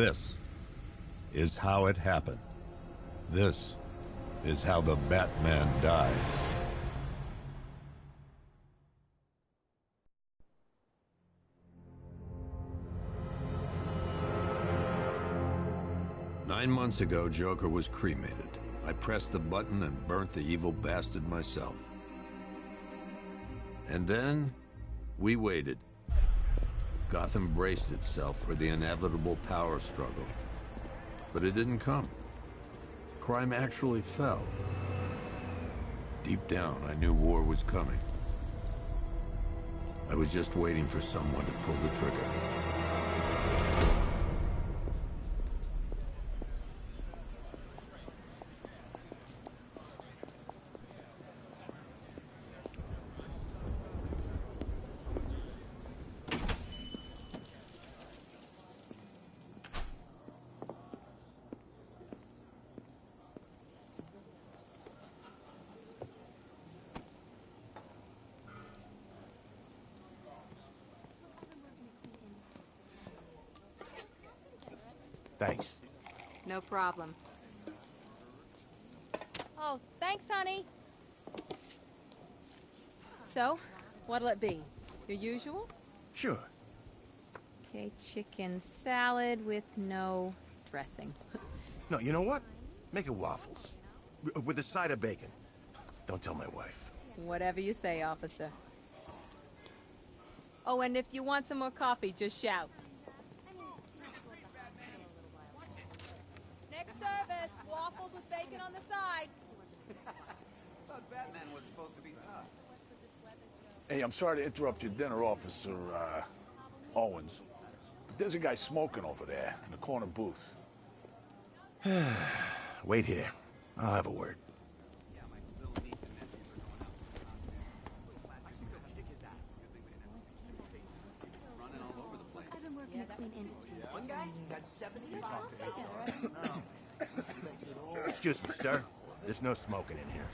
This is how it happened. This is how the Batman died. Nine months ago, Joker was cremated. I pressed the button and burnt the evil bastard myself. And then, we waited. Gotham braced itself for the inevitable power struggle. But it didn't come. Crime actually fell. Deep down, I knew war was coming. I was just waiting for someone to pull the trigger. Thanks. No problem. Oh, thanks, honey. So, what'll it be? Your usual? Sure. Okay, chicken salad with no dressing. No, you know what? Make it waffles. With a side of bacon. Don't tell my wife. Whatever you say, officer. Oh, and if you want some more coffee, just shout. Next service, waffles with bacon on the side. Thought Batman was supposed to be tough. Hey, I'm sorry to interrupt your dinner, Officer, Owens. But there's a guy smoking over there in the corner booth. Wait here. I'll have a word. Yeah, my little niece and nephews are going out. I should go kick his ass. Running all over the place. I've been working at Clean Industries. One guy got 75. Excuse me, sir. There's no smoking in here.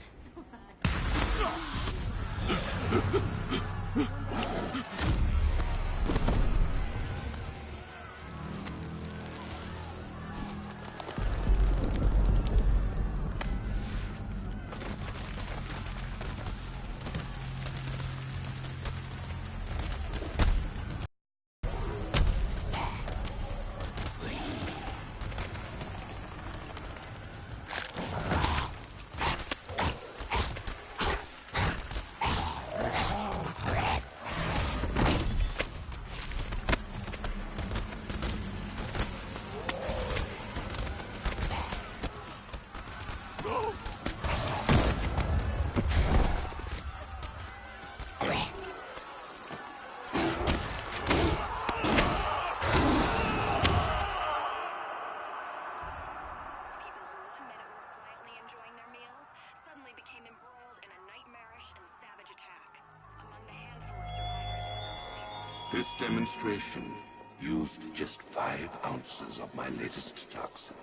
This demonstration used just 5 ounces of my latest toxin.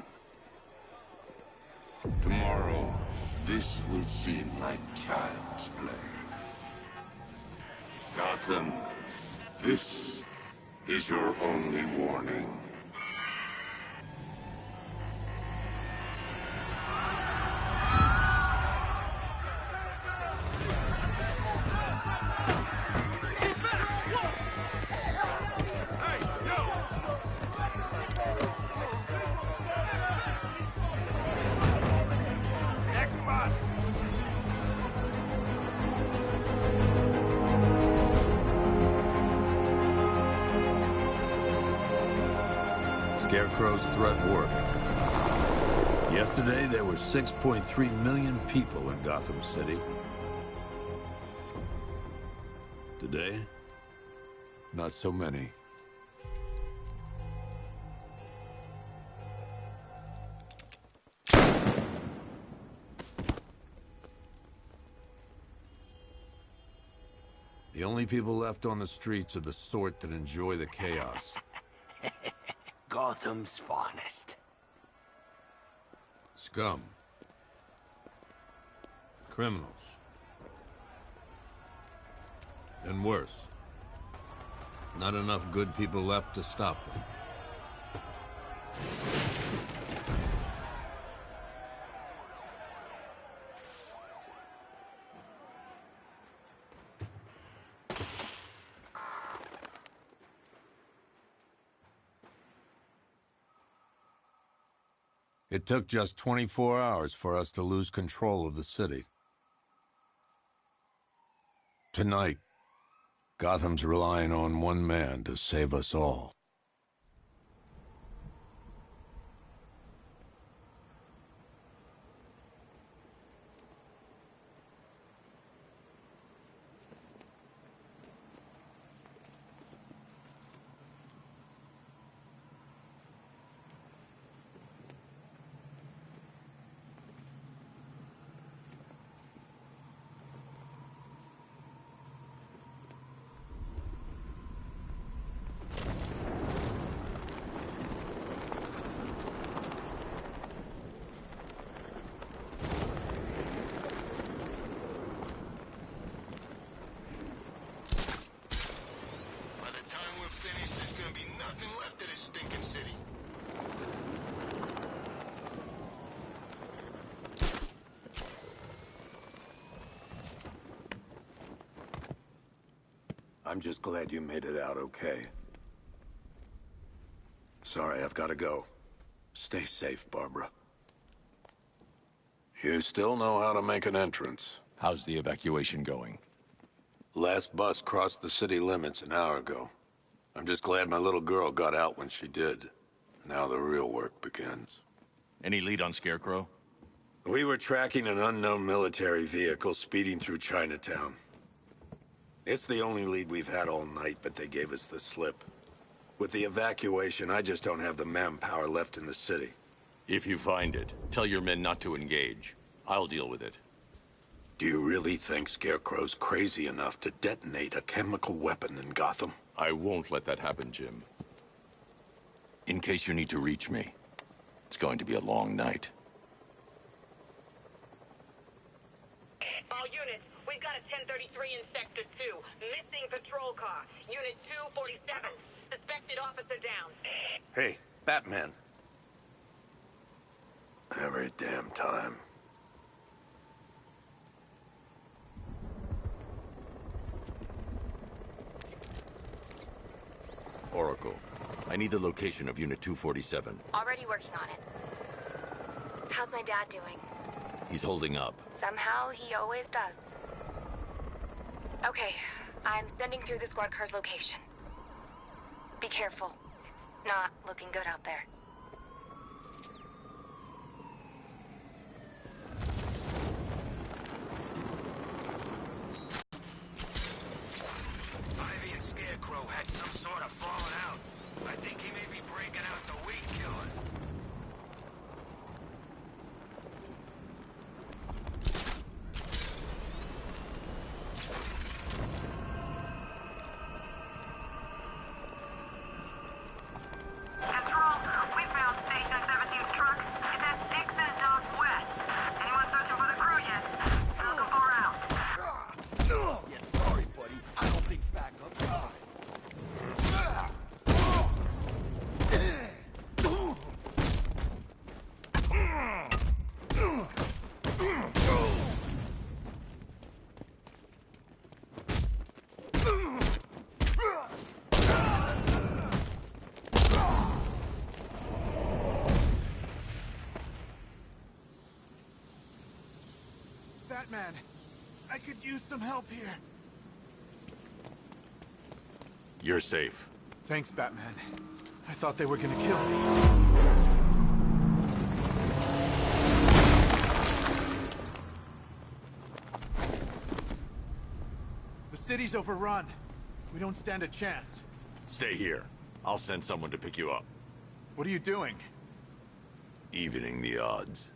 Tomorrow, this will seem like child's play. Gotham, this is your only warning. Scarecrow's threat worked. Yesterday, there were 6.3 million people in Gotham City. Today, not so many. The only people left on the streets are the sort that enjoy the chaos. Gotham's finest. Scum. Criminals. And worse. Not enough good people left to stop them. It took just 24 hours for us to lose control of the city. Tonight, Gotham's relying on one man to save us all. I'm just glad you made it out okay. Sorry, I've got to go. Stay safe, Barbara. You still know how to make an entrance. How's the evacuation going? Last bus crossed the city limits an hour ago. I'm just glad my little girl got out when she did. Now the real work begins. Any lead on Scarecrow? We were tracking an unknown military vehicle speeding through Chinatown. It's the only lead we've had all night, but they gave us the slip. With the evacuation, I just don't have the manpower left in the city. If you find it, tell your men not to engage. I'll deal with it. Do you really think Scarecrow's crazy enough to detonate a chemical weapon in Gotham? I won't let that happen, Jim. In case you need to reach me, it's going to be a long night. All units, we've got a 1033 in Sector 2. Missing patrol car. Unit 247. Suspected officer down. Hey, Batman. Every damn time. Oracle, I need the location of Unit 247. Already working on it. How's my dad doing? He's holding up. Somehow, he always does. Okay, I'm sending through the squad car's location. Be careful. It's not looking good out there. Ivy and Scarecrow had some sort of falling out. I think he may be breaking out the weed killer. Batman, I could use some help here. You're safe. Thanks, Batman. I thought they were gonna kill me. The city's overrun. We don't stand a chance. Stay here. I'll send someone to pick you up. What are you doing? Evening the odds.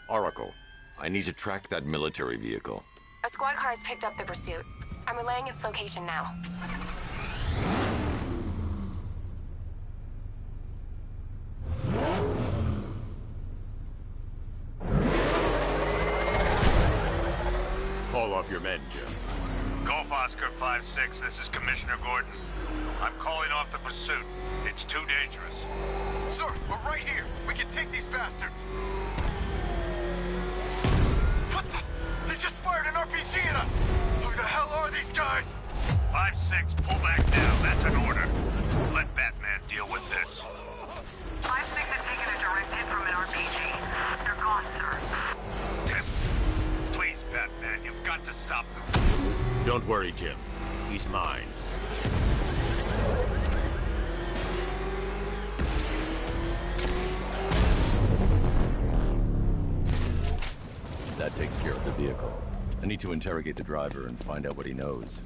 Oracle, I need to track that military vehicle. A squad car has picked up the pursuit. I'm relaying its location now. call off your men, Jim. Golf Oscar 5-6, this is Commissioner Gordon. I'm calling off the pursuit. It's too dangerous. Sir, we're right here. We can take these bastards. What the? They just fired an RPG at us. Who the hell are these guys? 5-6, pull back now. That's an order. Let Batman deal with this. 5-6 has taken a direct hit from an RPG. They're gone, sir. Tim, please, Batman, you've got to stop them. Don't worry, Jim. He's mine. That takes care of the vehicle. I need to interrogate the driver and find out what he knows.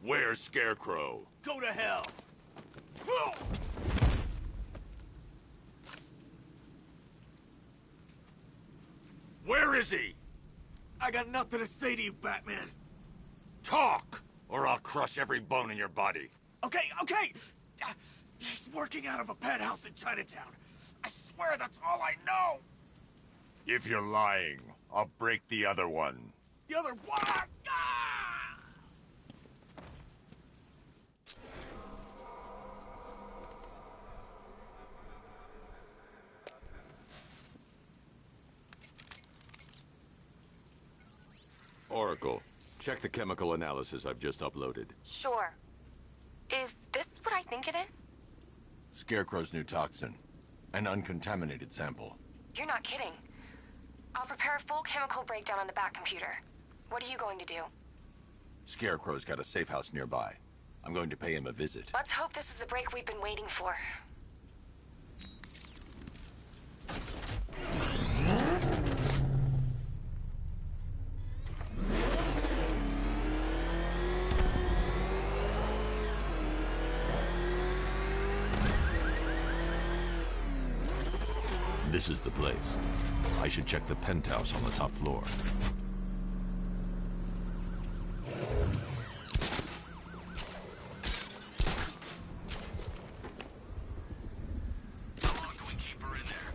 Where's Scarecrow? Go to hell. Where is he? I got nothing to say to you, Batman. Talk, or I'll crush every bone in your body. Okay. He's working out of a penthouse in Chinatown. I swear that's all I know. If you're lying, I'll break the other one. The other one. Oracle, check the chemical analysis I've just uploaded. Sure. Is this what I think it is? Scarecrow's new toxin. An uncontaminated sample. You're not kidding. I'll prepare a full chemical breakdown on the back computer. What are you going to do? Scarecrow's got a safe house nearby. I'm going to pay him a visit. Let's hope this is the break we've been waiting for. This is the place. I should check the penthouse on the top floor. How long can we keep her in there?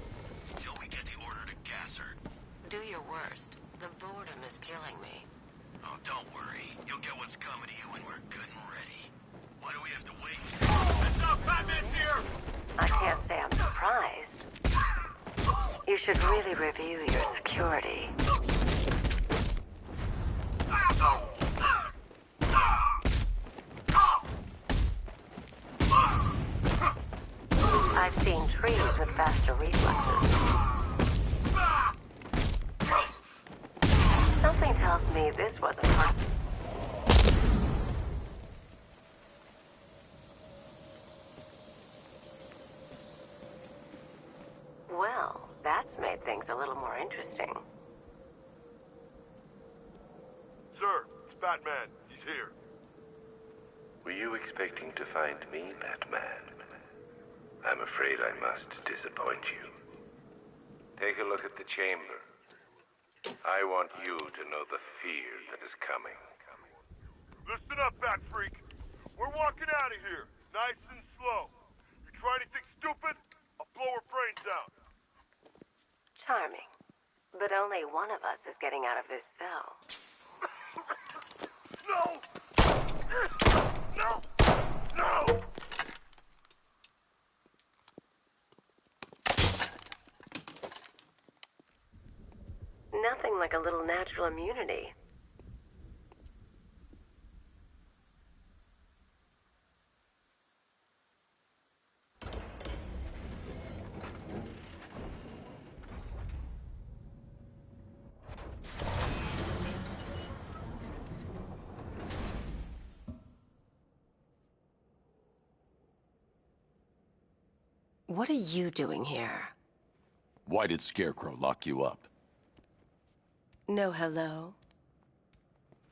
Until we get the order to gas her. Do your worst. The boredom is killing me. Oh, don't worry. You'll get what's coming to you when we're good and ready. Why do we have to wait? Heads up, Batman's here! I can't say I'm surprised. You should really review your security. I've seen trees with faster reflexes. Something tells me this wasn't hard. Well, that's made things a little more interesting. Sir, it's Batman. He's here. Were you expecting to find me, Batman? I'm afraid I must disappoint you. Take a look at the chamber. I want you to know the fear that is coming. Listen up, Bat Freak. We're walking out of here, nice and slow. You try anything stupid, I'll blow her brains out. Charming. But only one of us is getting out of this cell. No! No! No! Nothing like a little natural immunity. What are you doing here? Why did Scarecrow lock you up? No hello?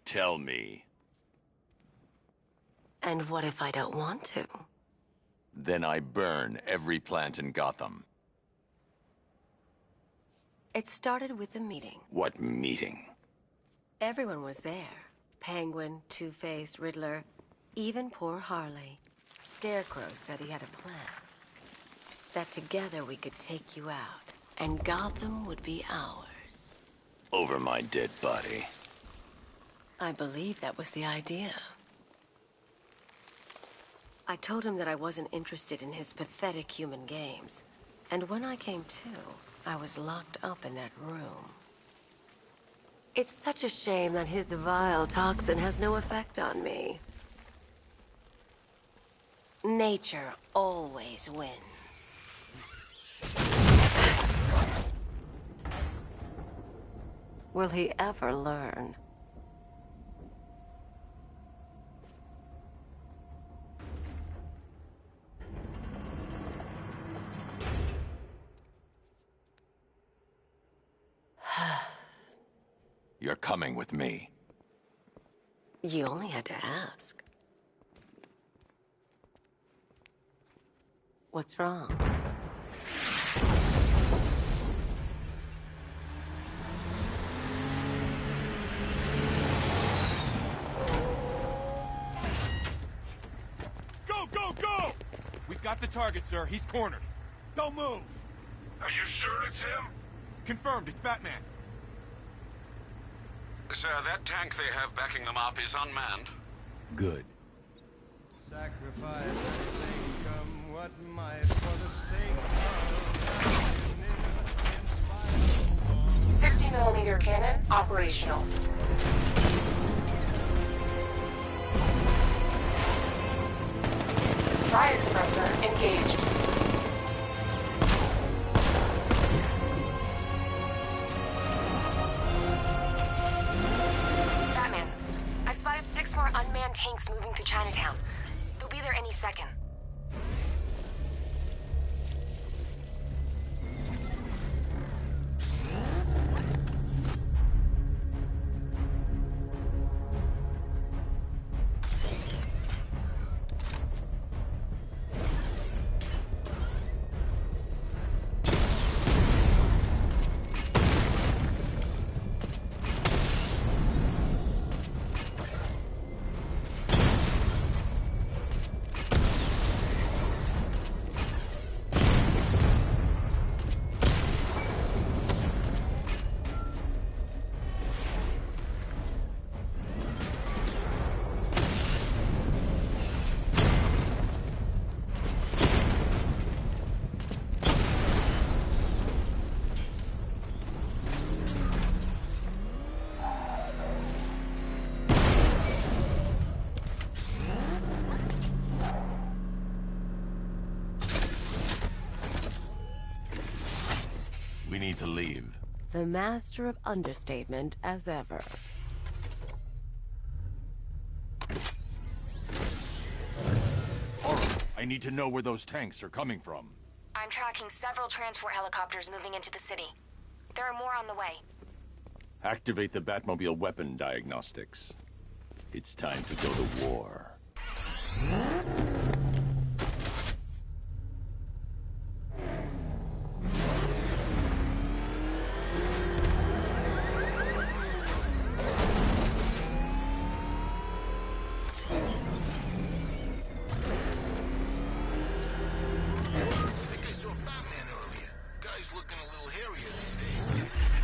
Tell me. And what if I don't want to? Then I burn every plant in Gotham. It started with a meeting. What meeting? Everyone was there. Penguin, Two-Face, Riddler, even poor Harley. Scarecrow said he had a plan. That together we could take you out, and Gotham would be ours. Over my dead body. I believe that was the idea. I told him that I wasn't interested in his pathetic human games. And when I came to, I was locked up in that room. It's such a shame that his vile toxin has no effect on me. Nature always wins. Will he ever learn? You're coming with me. You only had to ask. What's wrong? Go, go, go! We've got the target, sir. He's cornered. Don't move! Are you sure it's him? Confirmed, it's Batman. Sir, that tank they have backing them up is unmanned. Good. Sacrifice anything, come what might, for the sake of 60mm cannon operational. Riot suppressor engaged. Batman, I've spotted 6 more unmanned tanks moving through Chinatown. They'll be there any second. We need to leave. The master of understatement as ever. I need to know where those tanks are coming from. I'm tracking several transport helicopters moving into the city. There are more on the way. Activate the Batmobile weapon diagnostics. It's time to go to war.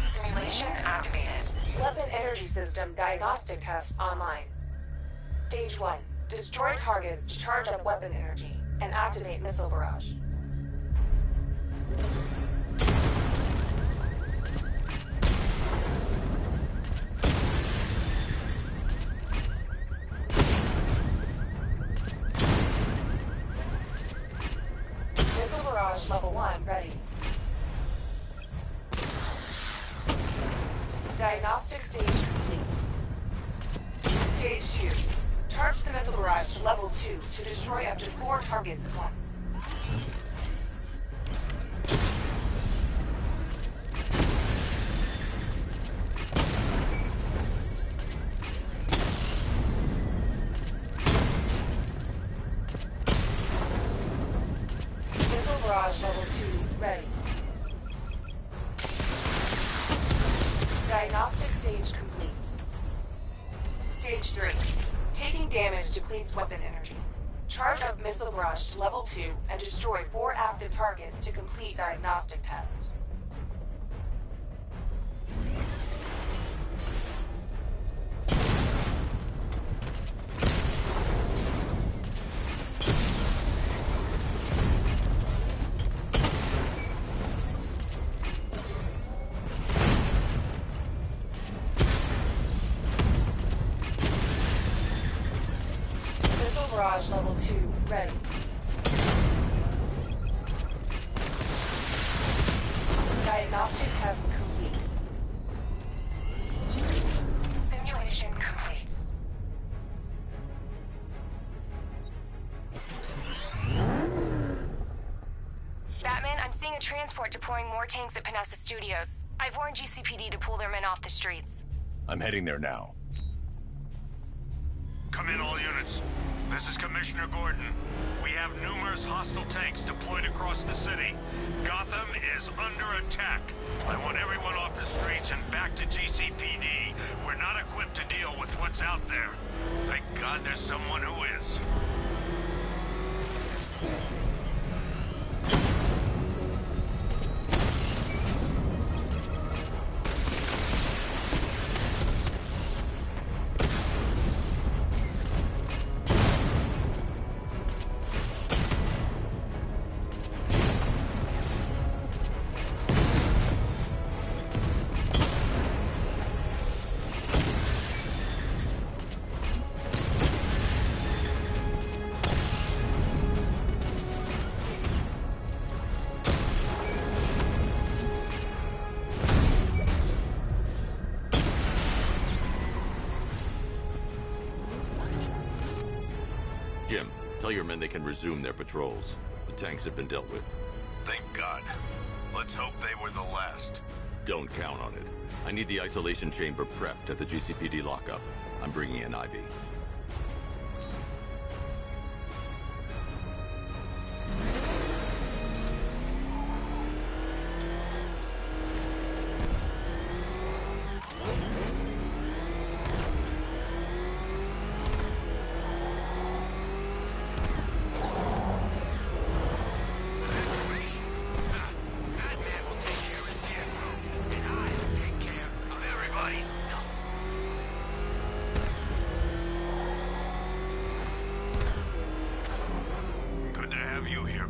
Simulation activated. Weapon energy system diagnostic test online. Stage 1. Destroy targets to charge up weapon energy and activate missile barrage. Missile barrage level 1 ready. Diagnostic stage complete. Stage 2. Charge the missile barrage to level 2 to destroy up to 4 targets at once. Missile barrage level 2 ready. Diagnostic stage complete. Stage 3. Taking damage depletes weapon energy. Charge up missile barrage to level 2 and destroy 4 active targets to complete diagnostic test. Barrage level 2 ready. Diagnostic test complete. Simulation complete. Batman, I'm seeing a transport deploying more tanks at Panessa Studios. I've warned GCPD to pull their men off the streets. I'm heading there now. Come in, all units. This is Commissioner Gordon. We have numerous hostile tanks deployed across the city. Gotham is under attack. I want everyone off the streets and back to GCPD. We're not equipped to deal with what's out there. Thank God there's someone who is. Jim, tell your men they can resume their patrols. The tanks have been dealt with. Thank God. Let's hope they were the last. Don't count on it. I need the isolation chamber prepped at the GCPD lockup. I'm bringing in Ivy.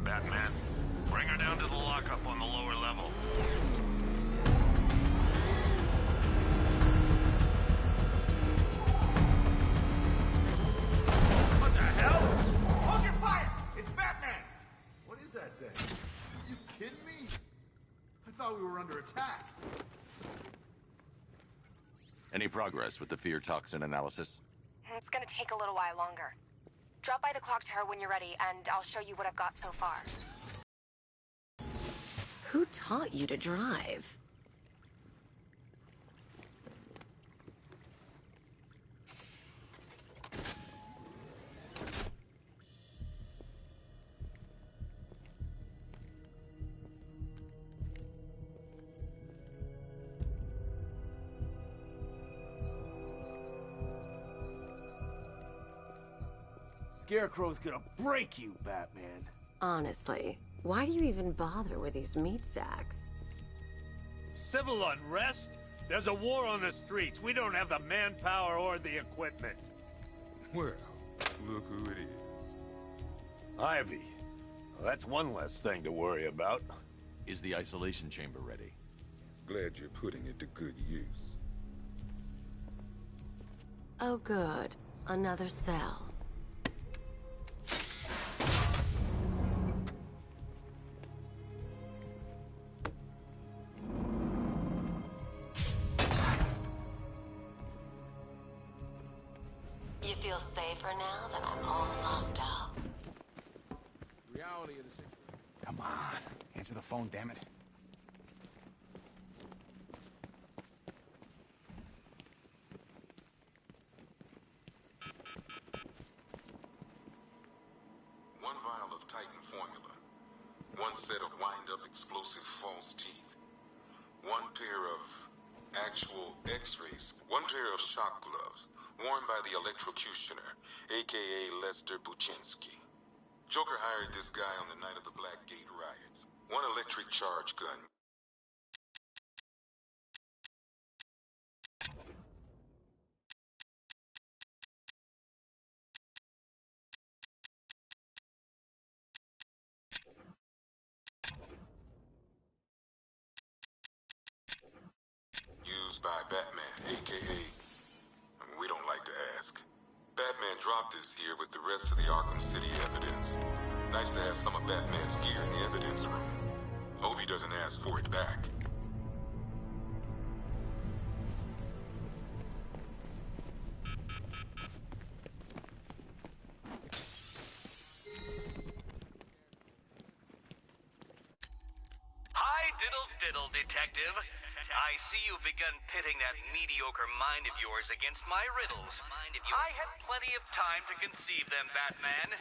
Batman. Bring her down to the lockup on the lower level. What the hell? Hold your fire! It's Batman! What is that thing? Are you kidding me? I thought we were under attack. Any progress with the fear toxin analysis? It's gonna take a little while longer. Drop by the clock tower when you're ready, and I'll show you what I've got so far. Who taught you to drive? Scarecrow's gonna break you, Batman. Honestly, why do you even bother with these meat sacks? Civil unrest? There's a war on the streets. We don't have the manpower or the equipment. Well, look who it is. Ivy. Well, that's one less thing to worry about. Is the isolation chamber ready? Glad you're putting it to good use. Oh good, another cell. You feel safer now that I'm all locked up? Reality of the situation. Come on. Answer the phone, damn it. One vial of Titan formula. One set of wind-up explosive false teeth. One pair of Actual X-rays. One pair of shock gloves, worn by the electrocutioner, aka Lester Buczynski. Joker hired this guy on the night of the Blackgate riots. One electric charge gun. Used by Batman, aka... we don't like to ask. Batman dropped this here with the rest of the Arkham City evidence. Nice to have some of Batman's gear in the evidence room. Hope he doesn't ask for it back. Hi, diddle, detective. I see you've begun pitting that mediocre mind of yours against my riddles. I had plenty of time to conceive them, Batman.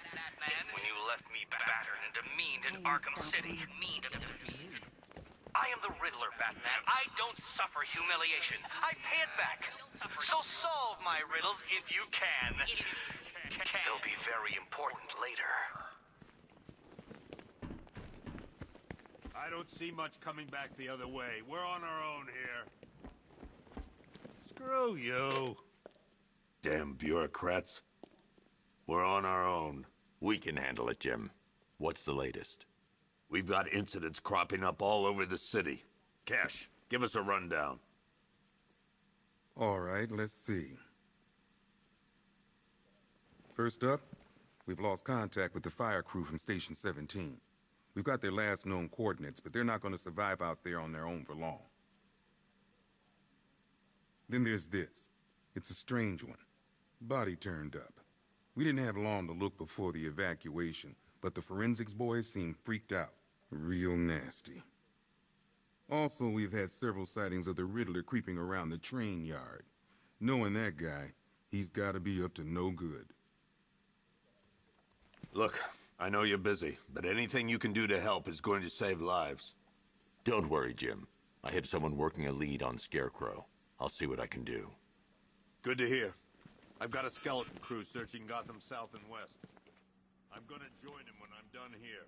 It's when you left me battered and demeaned in Arkham City. I am the Riddler, Batman. I don't suffer humiliation. I pay it back. So solve my riddles if you can. They'll be very important later. I don't see much coming back the other way. We're on our own here. Screw you. Damn bureaucrats. We're on our own. We can handle it, Jim. What's the latest? We've got incidents cropping up all over the city. Cash, give us a rundown. All right, let's see. First up, we've lost contact with the fire crew from Station 17. We've got their last known coordinates, but they're not going to survive out there on their own for long. Then there's this. It's a strange one. Body turned up. We didn't have long to look before the evacuation, but the forensics boys seemed freaked out. Real nasty. Also, we've had several sightings of the Riddler creeping around the train yard. Knowing that guy, he's got to be up to no good. Look, I know you're busy, but anything you can do to help is going to save lives. Don't worry, Jim. I have someone working a lead on Scarecrow. I'll see what I can do. Good to hear. I've got a skeleton crew searching Gotham South and West. I'm gonna join him when I'm done here.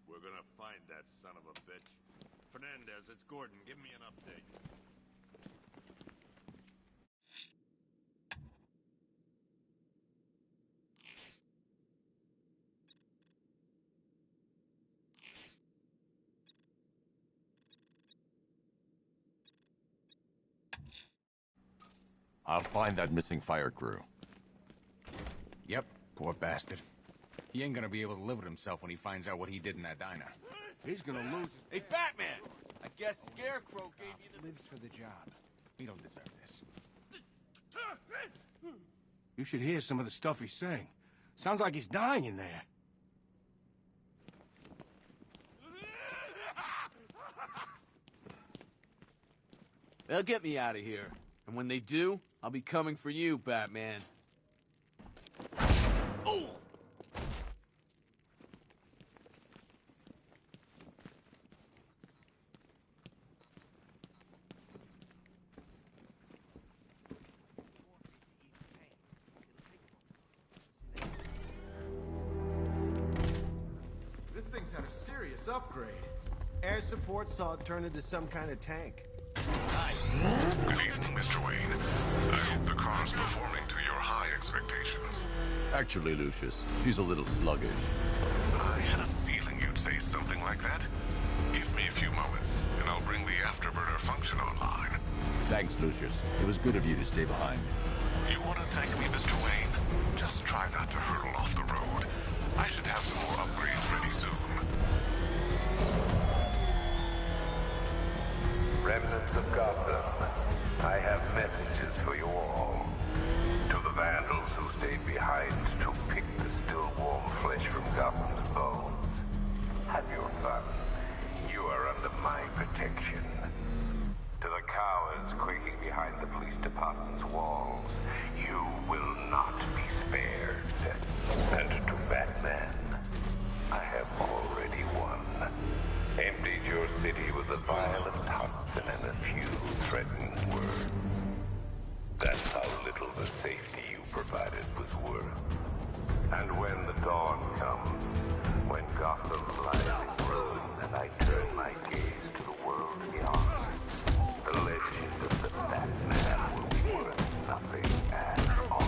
We're gonna find that son of a bitch. Fernandez, it's Gordon. Give me an update. I'll find that missing fire crew. Yep, poor bastard. He ain't gonna be able to live with himself when he finds out what he did in that diner. He's gonna lose. Hey, Batman! I guess Scarecrow gave you the... Lives for the job. We don't deserve this. You should hear some of the stuff he's saying. Sounds like he's dying in there. They'll get me out of here. And when they do, I'll be coming for you, Batman. Oh! This thing's had a serious upgrade. Air support saw it turn into some kind of tank. Good evening, Mr. Wayne. I hope the car's performing to your high expectations. Actually, Lucius, she's a little sluggish. I had a feeling you'd say something like that. Give me a few moments, and I'll bring the afterburner function online. Thanks, Lucius. It was good of you to stay behind. You want to thank me, Mr. Wayne? Just try not to hurtle off the road. I should have some more upgrades ready soon. Remnants of Gotham, I have messages for you all. To the vandals who stayed behind to pick the still warm flesh from Gotham's bones. Have your fun. You are under my protection. To the cowards quaking behind the police department's walls, you will not be spared. And to Batman, I have already won. Emptied your city with a violent toxin and a few threatening words. That's how little the safety you provided was worth. And when the dawn comes, when Gotham lies in ruins and I turn my gaze to the world beyond, the legend of the Batman will be worth nothing at all.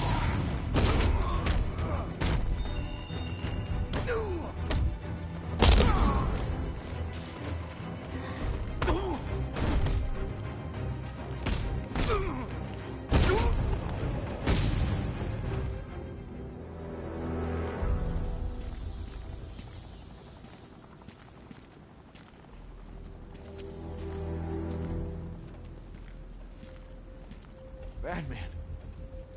Batman.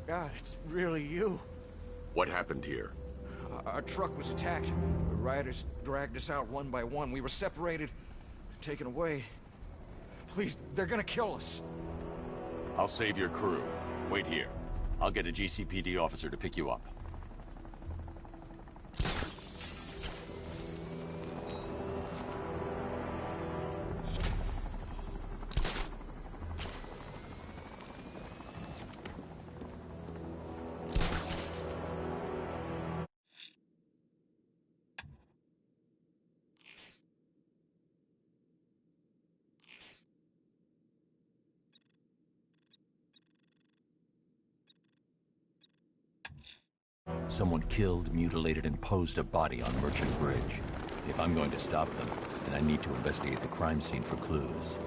God, it's really you. What happened here? Our truck was attacked. The rioters dragged us out one by one. We were separated, taken away. Please, they're gonna kill us. I'll save your crew. Wait here. I'll get a GCPD officer to pick you up. Someone killed, mutilated, and posed a body on Merchant Bridge. If I'm going to stop them, then I need to investigate the crime scene for clues.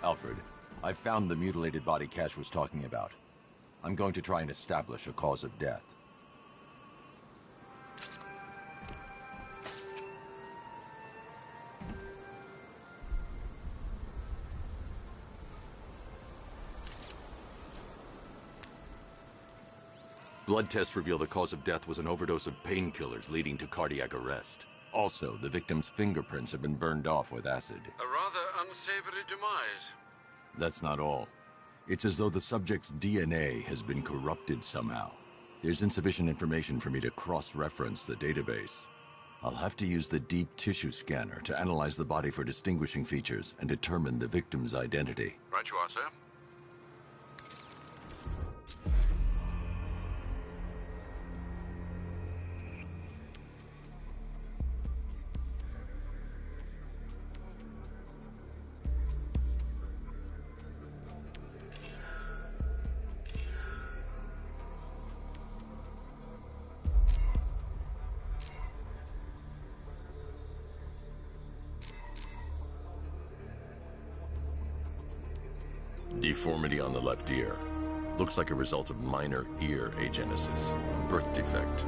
Alfred, I found the mutilated body Cash was talking about. I'm going to try and establish a cause of death. Blood tests reveal the cause of death was an overdose of painkillers leading to cardiac arrest. Also, the victim's fingerprints have been burned off with acid. A rather unsavory demise. That's not all. It's as though the subject's DNA has been corrupted somehow. There's insufficient information for me to cross-reference the database. I'll have to use the deep tissue scanner to analyze the body for distinguishing features and determine the victim's identity. Right you are, sir. Deformity on the left ear. Looks like a result of minor ear agenesis. Birth defect.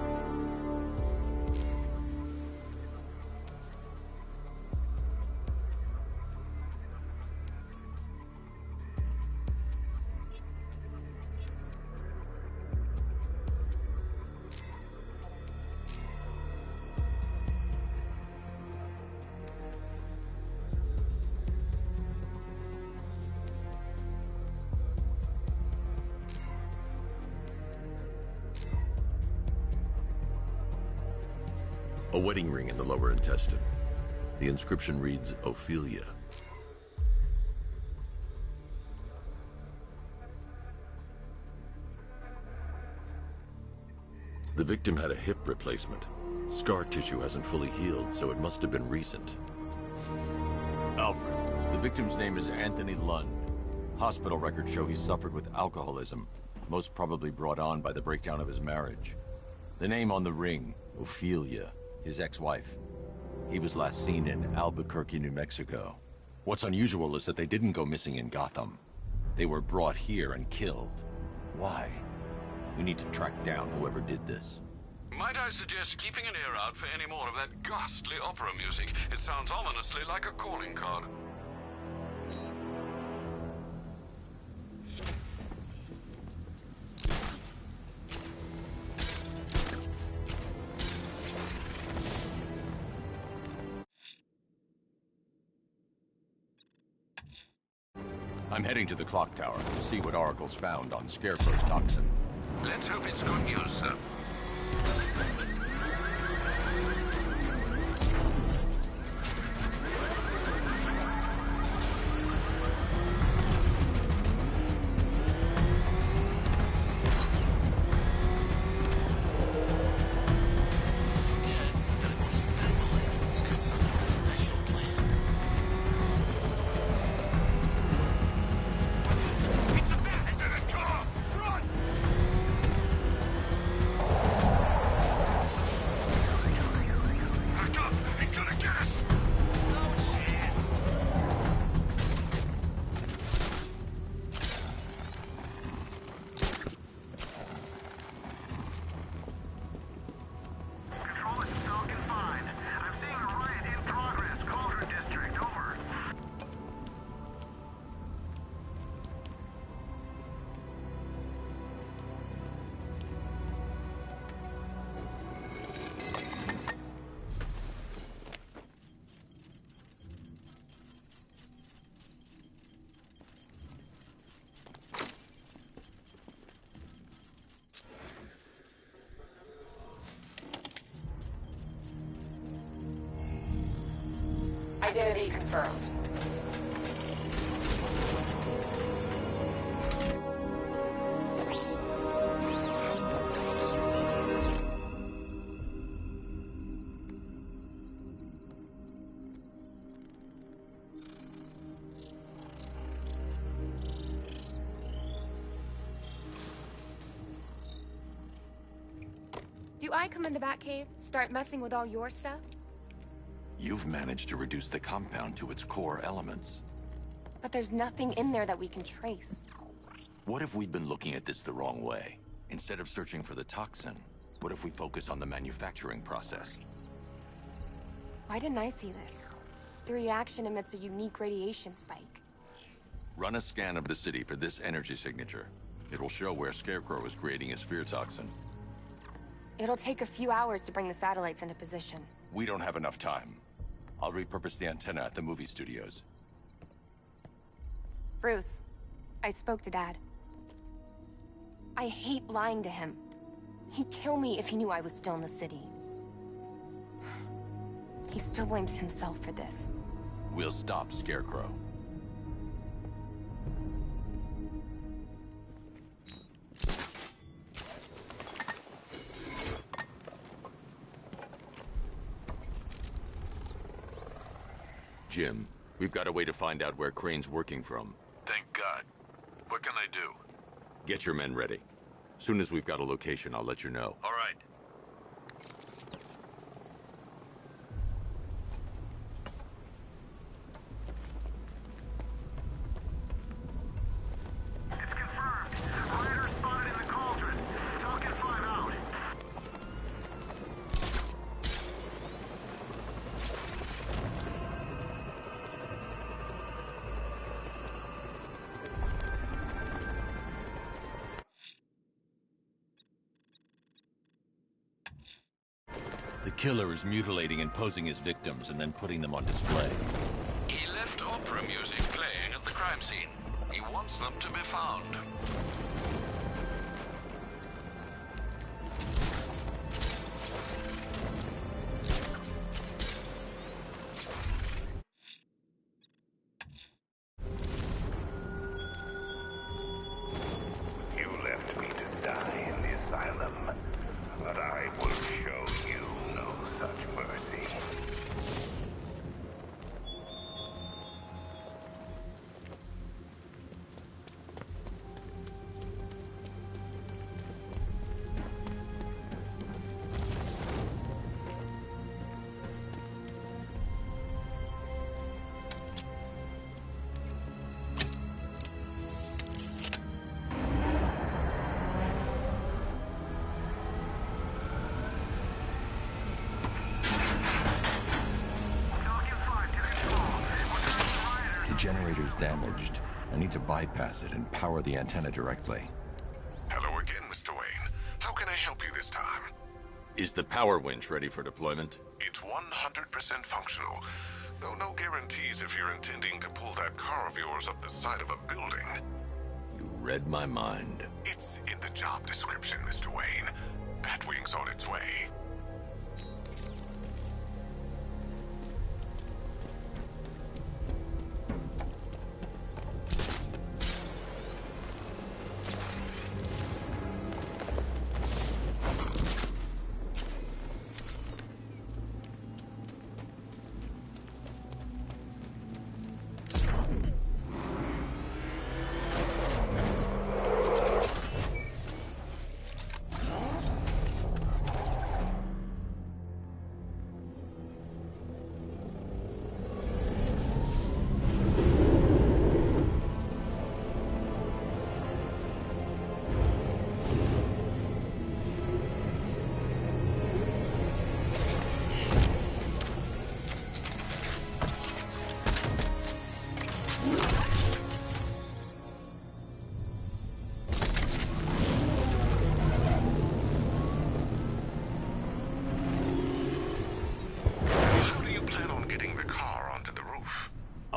A wedding ring in the lower intestine. The inscription reads, Ophelia. The victim had a hip replacement. Scar tissue hasn't fully healed, so it must have been recent. Alfred, the victim's name is Anthony Lund. Hospital records show he suffered with alcoholism, most probably brought on by the breakdown of his marriage. The name on the ring, Ophelia, his ex-wife. He was last seen in Albuquerque, New Mexico. What's unusual is that they didn't go missing in Gotham. They were brought here and killed. Why? We need to track down whoever did this. Might I suggest keeping an ear out for any more of that ghastly opera music? It sounds ominously like a calling card. I'm heading to the clock tower to see what Oracle's found on Scarecrow's toxin. Let's hope it's good news, sir. Identity confirmed. Do I come in the Batcave, start messing with all your stuff? You've managed to reduce the compound to its core elements. But there's nothing in there that we can trace. What if we'd been looking at this the wrong way? Instead of searching for the toxin, what if we focus on the manufacturing process? Why didn't I see this? The reaction emits a unique radiation spike. Run a scan of the city for this energy signature. It will show where Scarecrow is creating his fear toxin. It'll take a few hours to bring the satellites into position. We don't have enough time. I'll repurpose the antenna at the movie studios. Bruce, I spoke to Dad. I hate lying to him. He'd kill me if he knew I was still in the city. He still blames himself for this. We'll stop Scarecrow. Jim, we've got a way to find out where Crane's working from. Thank God. What can I do? Get your men ready. Soon as we've got a location, I'll let you know. All right. The killer is mutilating and posing his victims and then putting them on display. He left opera music playing at the crime scene. He wants them to be found. You left me to die in the asylum, but I will show you no such mercy. generator's damaged. I need to bypass it and power the antenna directly. Hello again, Mr. Wayne. How can I help you this time? Is the power winch ready for deployment? It's 100% functional, though no guarantees if you're intending to pull that car of yours up the side of a building. You read my mind. It's in the job description, Mr. Wayne. Batwing's on its way.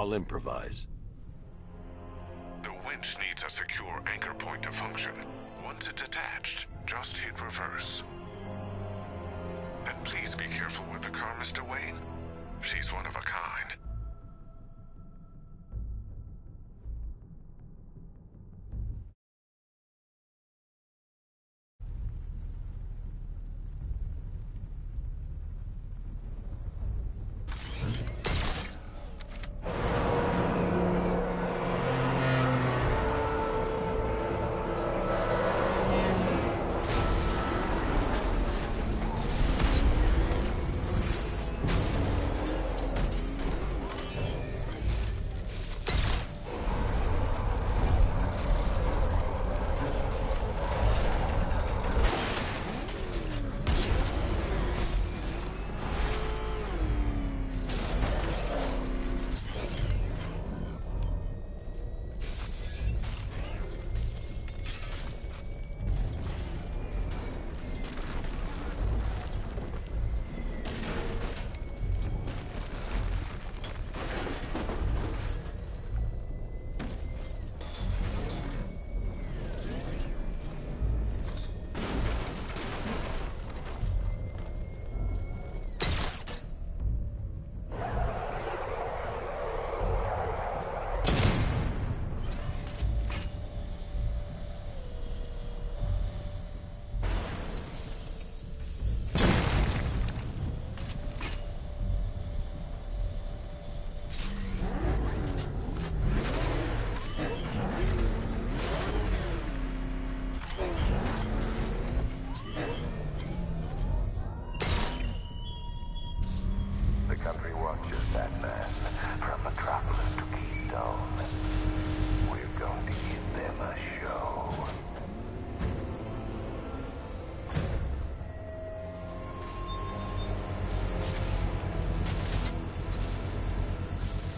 I'll improvise. The winch needs a secure anchor point to function. Once it's attached, just hit reverse. And please be careful with the car, Mr. Wayne. She's one of a kind.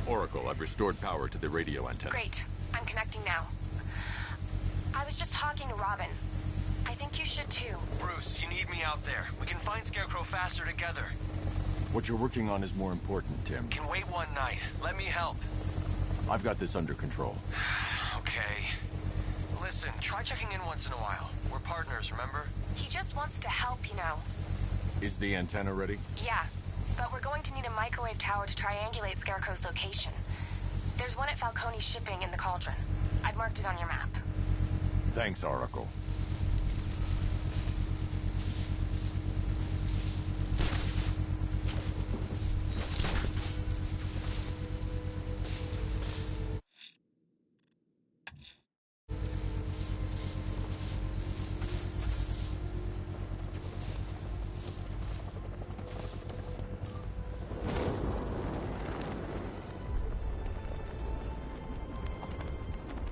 Oracle, I've restored power to the radio antenna. Great. I'm connecting now. I was just talking to Robin. I think you should too. Bruce, you need me out there. We can find Scarecrow faster together. What you're working on is more important, Tim. Can wait one night. Let me help. I've got this under control. Okay. Listen, try checking in once in a while. We're partners, remember? He just wants to help, you know. Is the antenna ready? Yeah, but we're going to need a microwave tower to triangulate Scarecrow's location. There's one at Falcone's shipping in the Cauldron. I've marked it on your map. Thanks, Oracle.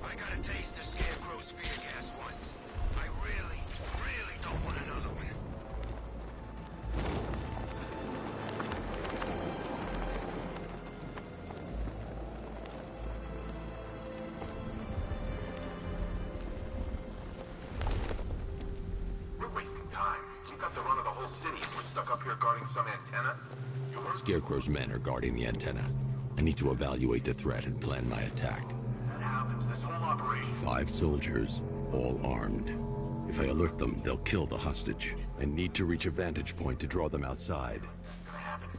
I got a taste of Scarecrow's fear gas once. Scarecrow's men are guarding the antenna. I need to evaluate the threat and plan my attack. That happens, this whole operation. 5 soldiers, all armed. If I alert them, they'll kill the hostage. I need to reach a vantage point to draw them outside. It's gonna happen.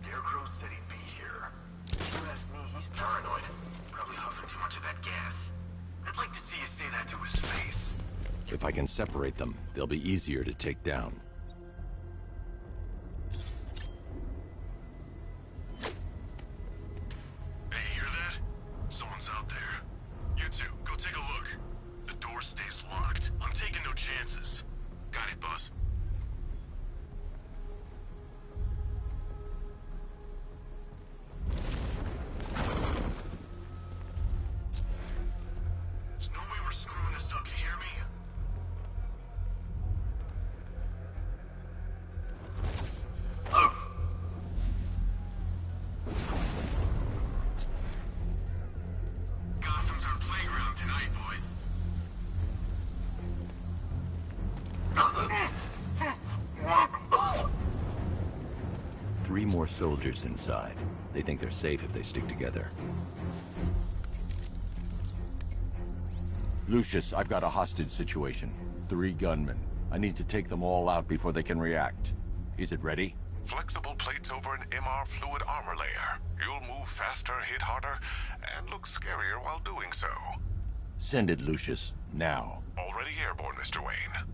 Scarecrow City be here. If you ask me, he's paranoid. Probably huffing too much of that gas. I'd like to see you say that to his face. If I can separate them, they'll be easier to take down. Hey, hear that? Someone's out there. You two, go take a look. The door stays locked. I'm taking no chances. Got it, boss. There's no way we're screwing this up, you hear me? 3 more soldiers inside. They think they're safe if they stick together. Lucius, I've got a hostage situation. 3 gunmen. I need to take them all out before they can react. Is it ready? Flexible plates over an MR fluid armor layer. You'll move faster, hit harder, and look scarier while doing so. Send it, Lucius. Now. Already airborne, Mr. Wayne.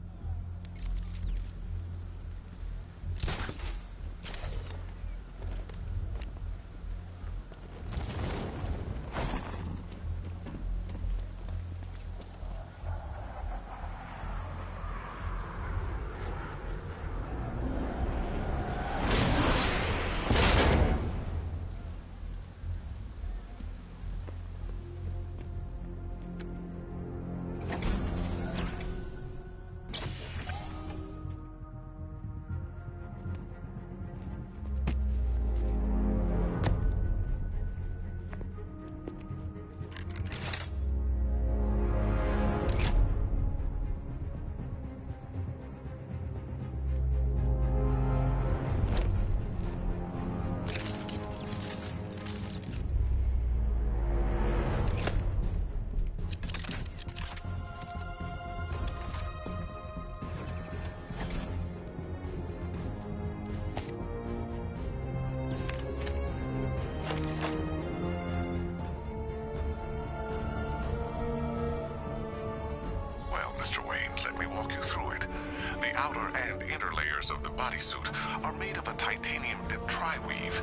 Of the bodysuit are made of a titanium dip tri-weave.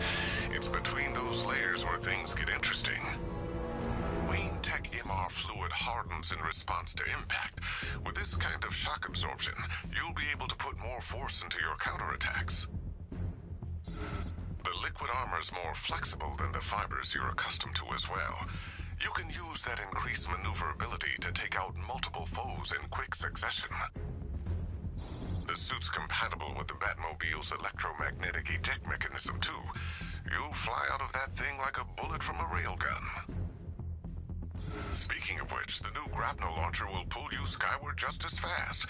It's between those layers where things get interesting. Wayne Tech MR fluid hardens in response to impact. With this kind of shock absorption, you'll be able to put more force into your counterattacks. The liquid armor's more flexible than the fibers you're accustomed to as well. You can use that increased maneuverability to take out multiple foes in quick succession. The suit's compatible with the Batmobile's electromagnetic eject mechanism, too. You'll fly out of that thing like a bullet from a railgun. Speaking of which, the new grapnel launcher will pull you skyward just as fast.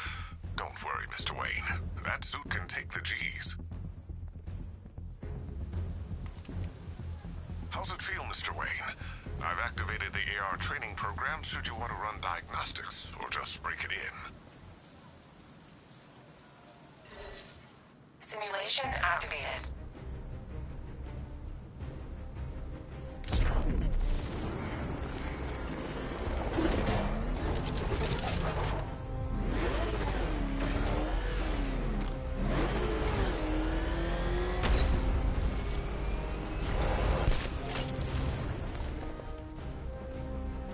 Don't worry, Mr. Wayne. That suit can take the G's. How's it feel, Mr. Wayne? I've activated the AR training program should you want to run diagnostics, or just break it in. Simulation activated.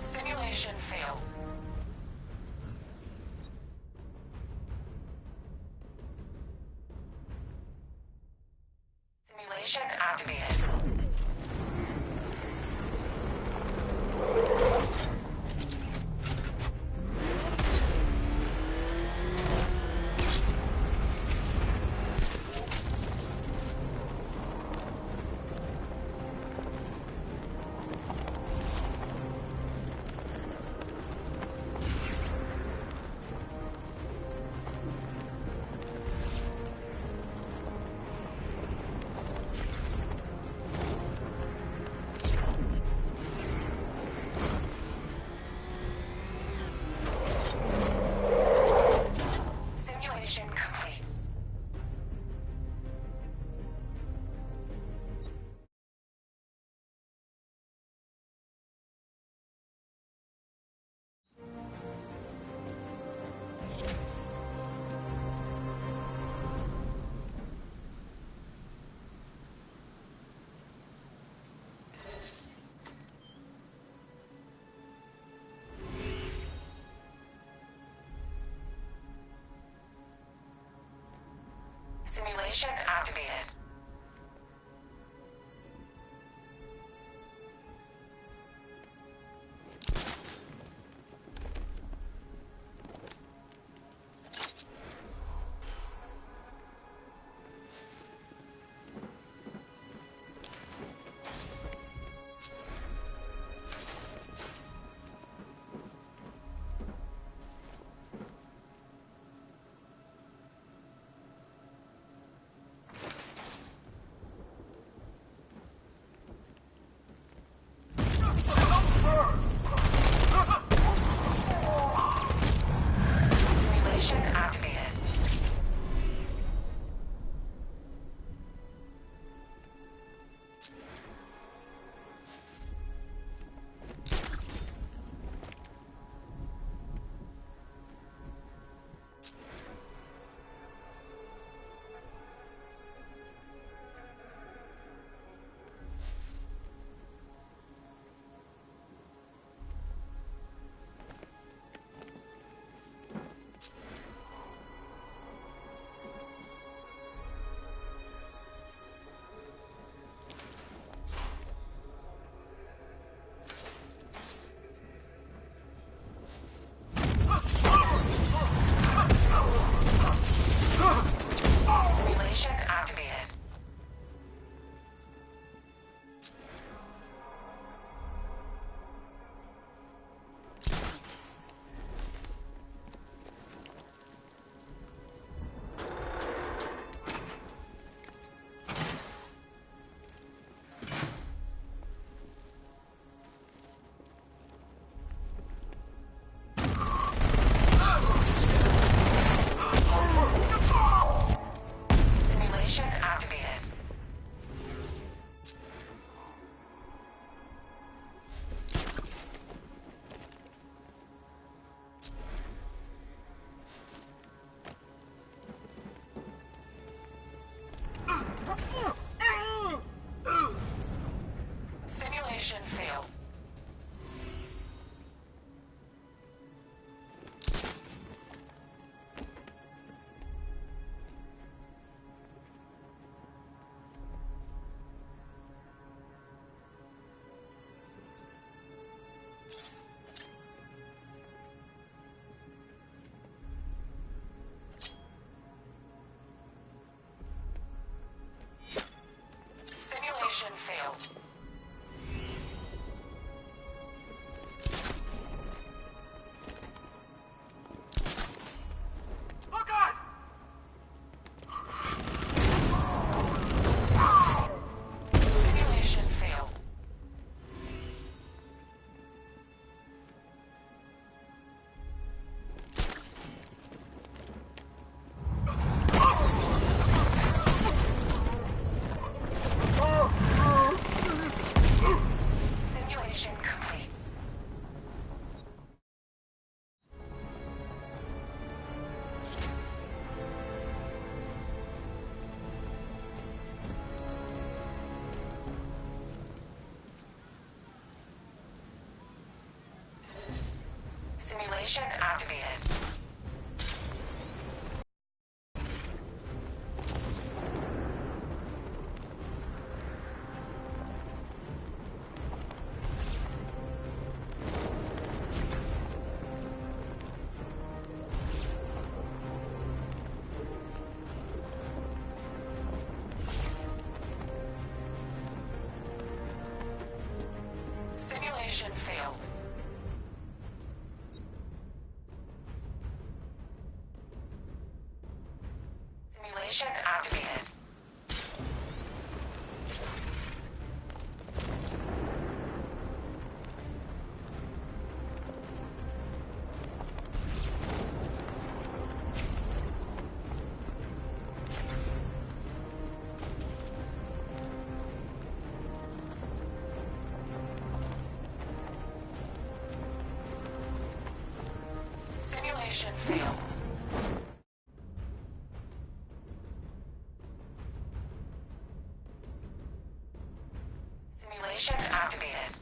Simulation failed. Simulation activated. Simulation activated. Simulation activated. Simulation activated. Simulation activated. Simulation failed. Simulation failed. Simulation failed. Simulation complete. Simulation activated. Simulation failed. Simulation activated. Simulation failed. Simulation activated.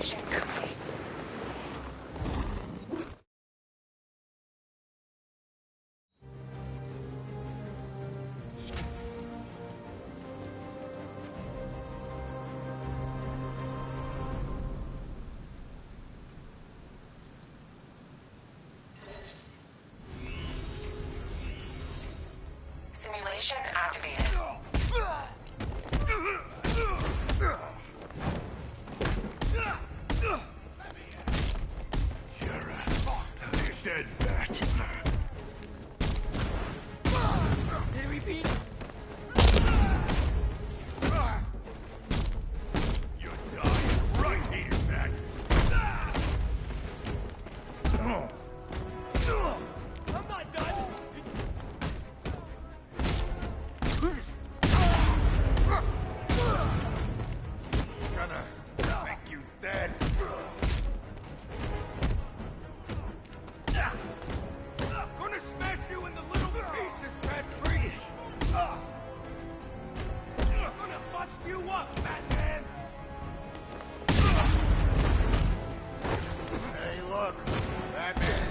Simulation complete. Simulation activated. You're dead, Bat. Did we beat You're dying right here, Bat. I'm not done! Gonna make you dead. Gonna smash you into little pieces, Bat-Free! Gonna bust you up, Batman! Hey, look, Batman.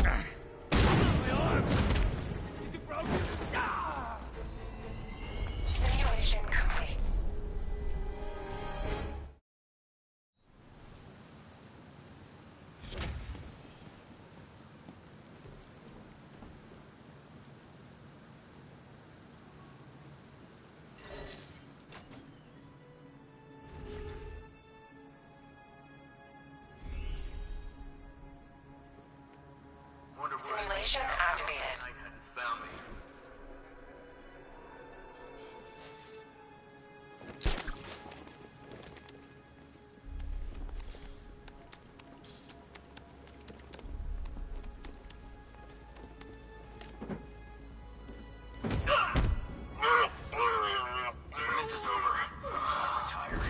My arm! Is it broken? Simulation complete. Simulation activated. Found me. This is over. I'm tired.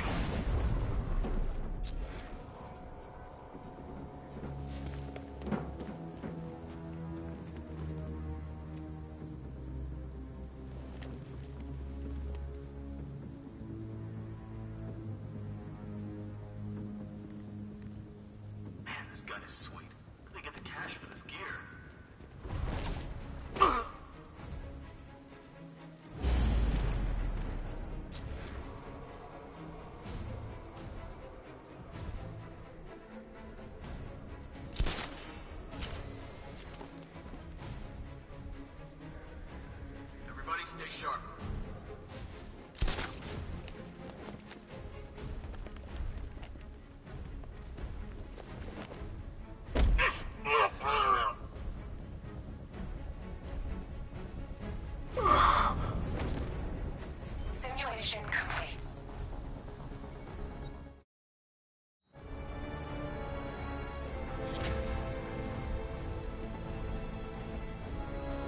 Man, this gun is sweet. Where'd they get the cash for this gear? Everybody stay sharp. Simulation complete.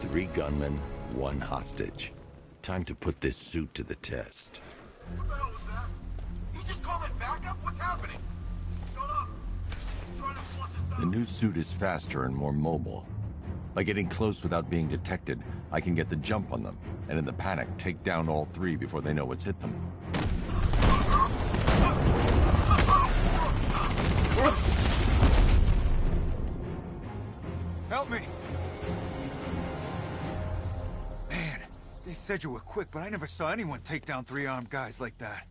Three gunmen, one hostage. Time to put this suit to the test. What the hell was that? You just called it backup? What's happening? Shut up! I'm trying to flush this The new suit is faster and more mobile. By getting close without being detected, I can get the jump on them, and in the panic, take down all three before they know what's hit them. Help me! Man, they said you were quick, but I never saw anyone take down three armed guys like that.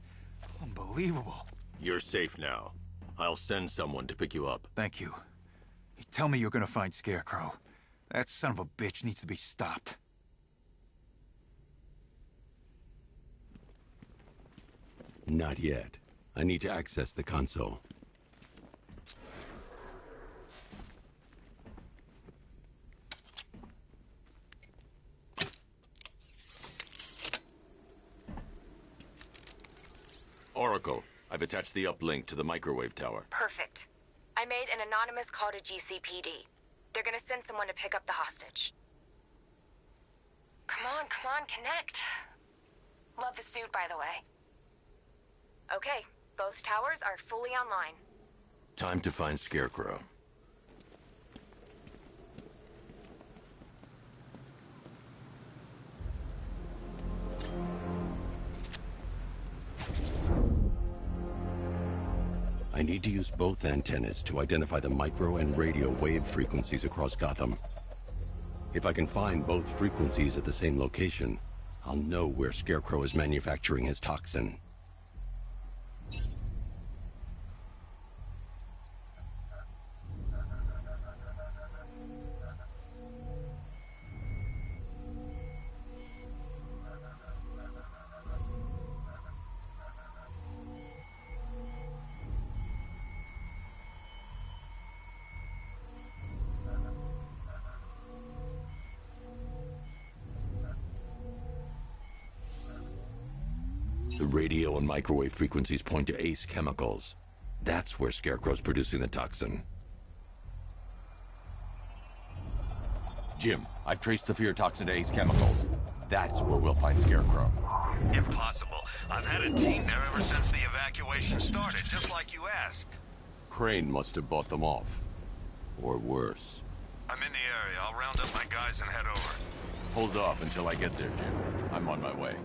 Unbelievable. You're safe now. I'll send someone to pick you up. Thank you. You tell me you're gonna find Scarecrow. That son of a bitch needs to be stopped. Not yet. I need to access the console. Oracle, I've attached the uplink to the microwave tower. Perfect. I made an anonymous call to GCPD. They're gonna send someone to pick up the hostage. Come on, connect. Love the suit, by the way. Okay, both towers are fully online. Time to find Scarecrow. I need to use both antennas to identify the micro and radio wave frequencies across Gotham. If I can find both frequencies at the same location, I'll know where Scarecrow is manufacturing his toxin. The radio and microwave frequencies point to Ace Chemicals. That's where Scarecrow's producing the toxin. Jim, I've traced the fear toxin to Ace Chemicals. That's where we'll find Scarecrow. Impossible. I've had a team there ever since the evacuation started, just like you asked. Crane must have bought them off. Or worse. I'm in the area. I'll round up my guys and head over. Hold off until I get there, Jim. I'm on my way.